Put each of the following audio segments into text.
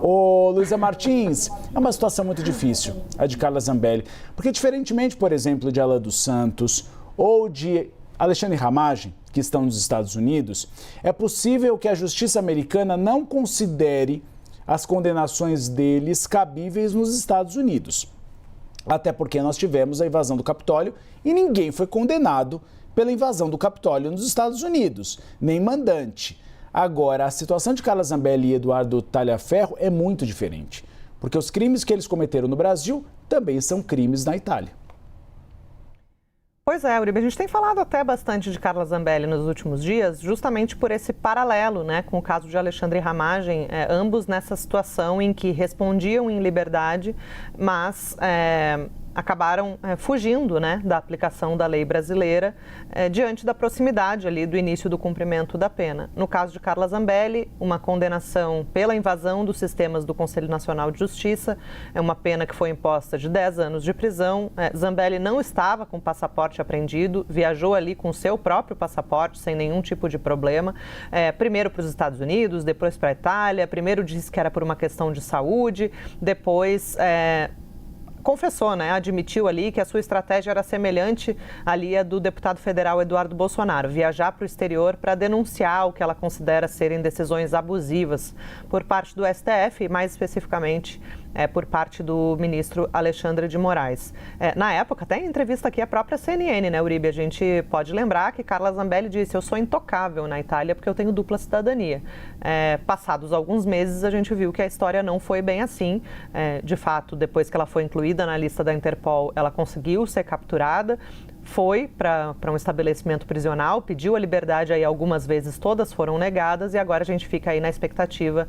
Ô, Luísa Martins, é uma situação muito difícil, a de Carla Zambelli, porque diferentemente, por exemplo, de Alan dos Santos ou de Alexandre Ramagem, que estão nos Estados Unidos, é possível que a justiça americana não considere as condenações deles cabíveis nos Estados Unidos. Até porque nós tivemos a invasão do Capitólio e ninguém foi condenado pela invasão do Capitólio nos Estados Unidos, nem mandante. Agora, a situação de Carla Zambelli e Eduardo Talhaferro é muito diferente, porque os crimes que eles cometeram no Brasil também são crimes na Itália. Pois é, Uribe, a gente tem falado até bastante de Carla Zambelli nos últimos dias, justamente por esse paralelo, né, com o caso de Alexandre Ramagem, ambos nessa situação em que respondiam em liberdade, mas acabaram fugindo, né, da aplicação da lei brasileira diante da proximidade ali do início do cumprimento da pena. No caso de Carla Zambelli, uma condenação pela invasão dos sistemas do Conselho Nacional de Justiça, é uma pena que foi imposta de 10 anos de prisão. Zambelli não estava com passaporte apreendido, viajou ali com o seu próprio passaporte, sem nenhum tipo de problema, primeiro para os Estados Unidos, depois para a Itália, primeiro disse que era por uma questão de saúde, depois confessou, né, admitiu ali que a sua estratégia era semelhante ali à do deputado federal Eduardo Bolsonaro, viajar para o exterior para denunciar o que ela considera serem decisões abusivas por parte do STF e mais especificamente por parte do ministro Alexandre de Moraes. Na época, até em entrevista aqui à própria CNN, né, Uribe, a gente pode lembrar que Carla Zambelli disse: eu sou intocável na Itália porque eu tenho dupla cidadania. Passados alguns meses, a gente viu que a história não foi bem assim. De fato, depois que ela foi incluída na lista da Interpol, ela conseguiu ser capturada, foi para um estabelecimento prisional, pediu a liberdade aí algumas vezes, todas foram negadas e agora a gente fica aí na expectativa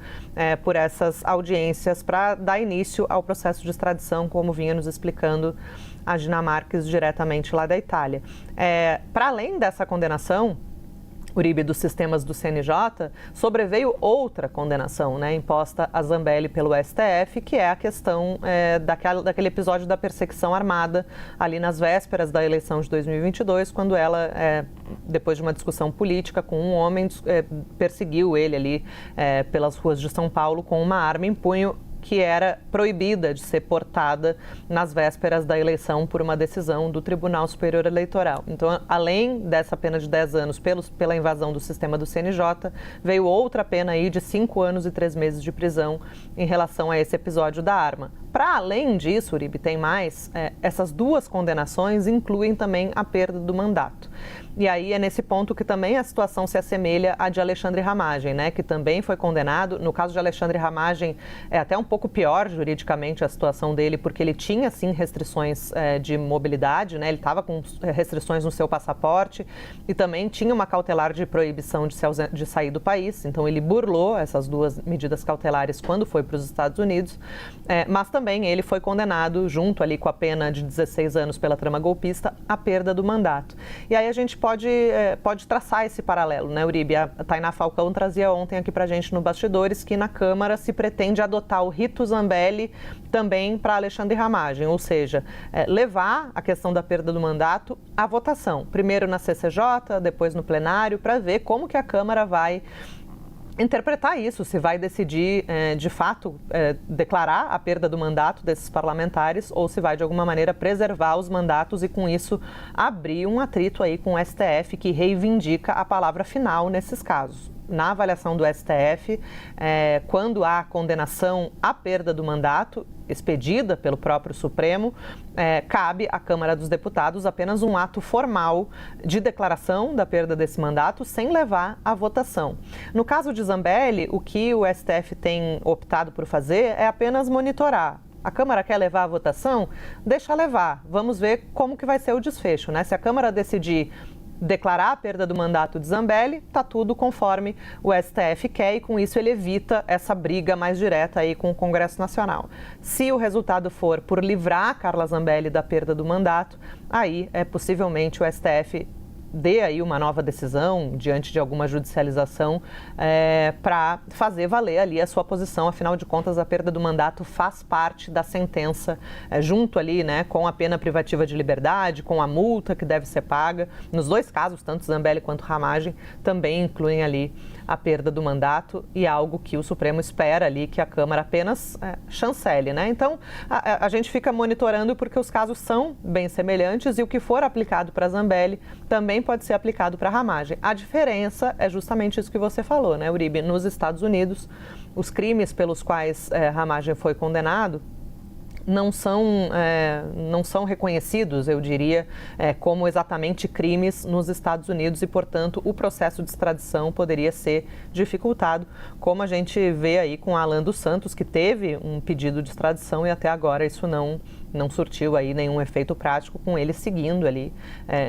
por essas audiências para dar início ao processo de extradição, como vinha nos explicando a Gina Marques diretamente lá da Itália. Para além dessa condenação, Uribe, dos sistemas do CNJ, sobreveio outra condenação, né, imposta a Zambelli pelo STF, que é a questão daquele episódio da perseguição armada ali nas vésperas da eleição de 2022, quando ela, depois de uma discussão política com um homem, perseguiu ele ali pelas ruas de São Paulo com uma arma em punho, que era proibida de ser portada nas vésperas da eleição por uma decisão do Tribunal Superior Eleitoral. Então, além dessa pena de 10 anos pela invasão do sistema do CNJ, veio outra pena aí de 5 anos e 3 meses de prisão em relação a esse episódio da arma. Para além disso, Uribe, tem mais, essas duas condenações incluem também a perda do mandato. E aí é nesse ponto que também a situação se assemelha à de Alexandre Ramagem, né, que também foi condenado. No caso de Alexandre Ramagem, é até um pouco pior juridicamente a situação dele, porque ele tinha, sim, restrições de mobilidade, né, ele estava com restrições no seu passaporte e também tinha uma cautelar de proibição de sair do país. Então, ele burlou essas duas medidas cautelares quando foi para os Estados Unidos, mas também ele foi condenado, junto ali com a pena de 16 anos pela trama golpista, à perda do mandato. E aí a gente pode traçar esse paralelo, né, Uribe? A Tainá Falcão trazia ontem aqui pra gente no Bastidores que na Câmara se pretende adotar o rito Zambelli também para Alexandre Ramagem, ou seja, levar a questão da perda do mandato à votação, primeiro na CCJ, depois no plenário, para ver como que a Câmara vai interpretar isso, se vai decidir, de fato, declarar a perda do mandato desses parlamentares ou se vai, de alguma maneira, preservar os mandatos e, com isso, abrir um atrito aí com o STF que reivindica a palavra final nesses casos. Na avaliação do STF, quando há condenação à perda do mandato, expedida pelo próprio Supremo, cabe à Câmara dos Deputados apenas um ato formal de declaração da perda desse mandato, sem levar à votação. No caso de Zambelli, o que o STF tem optado por fazer é apenas monitorar. A Câmara quer levar à votação? Deixa levar. Vamos ver como que vai ser o desfecho, né? Se a Câmara decidir declarar a perda do mandato de Zambelli, está tudo conforme o STF quer e com isso ele evita essa briga mais direta aí com o Congresso Nacional. Se o resultado for por livrar Carla Zambelli da perda do mandato, aí possivelmente o STF dê aí uma nova decisão diante de alguma judicialização para fazer valer ali a sua posição. Afinal de contas, a perda do mandato faz parte da sentença, junto ali, né, com a pena privativa de liberdade, com a multa que deve ser paga. Nos dois casos, tanto Zambelli quanto Ramagem, também incluem ali a perda do mandato e algo que o Supremo espera ali que a Câmara apenas chancele, né? Então, a gente fica monitorando porque os casos são bem semelhantes e o que for aplicado para Zambelli também pode ser aplicado para Ramagem. A diferença é justamente isso que você falou, né, Uribe? Nos Estados Unidos, os crimes pelos quais Ramagem foi condenado não são reconhecidos, eu diria, como exatamente crimes nos Estados Unidos e, portanto, o processo de extradição poderia ser dificultado, como a gente vê aí com Alan dos Santos, que teve um pedido de extradição e até agora isso não surtiu aí nenhum efeito prático com ele seguindo ali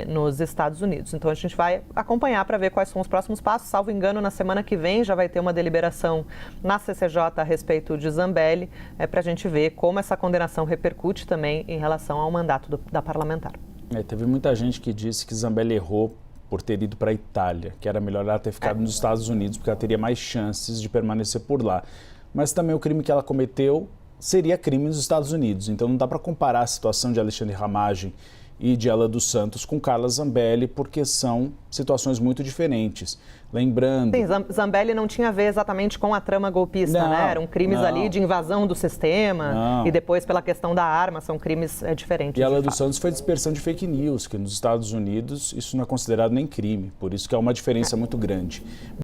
nos Estados Unidos. Então a gente vai acompanhar para ver quais são os próximos passos. Salvo engano, na semana que vem já vai ter uma deliberação na CCJ a respeito de Zambelli, para a gente ver como essa condenação repercute também em relação ao mandato da parlamentar. Teve muita gente que disse que Zambelli errou por ter ido para a Itália, que era melhor ela ter ficado nos Estados Unidos, porque ela teria mais chances de permanecer por lá. Mas também o crime que ela cometeu seria crime nos Estados Unidos. Então não dá para comparar a situação de Alexandre Ramagem e de Alan dos Santos com Carla Zambelli, porque são situações muito diferentes. Lembrando... Sim, Zambelli não tinha a ver exatamente com a trama golpista, né? Eram crimes ali de invasão do sistema e depois pela questão da arma, são crimes diferentes. E Alan dos Santos foi dispersão de fake news, que nos Estados Unidos isso não é considerado nem crime, por isso que é uma diferença muito grande.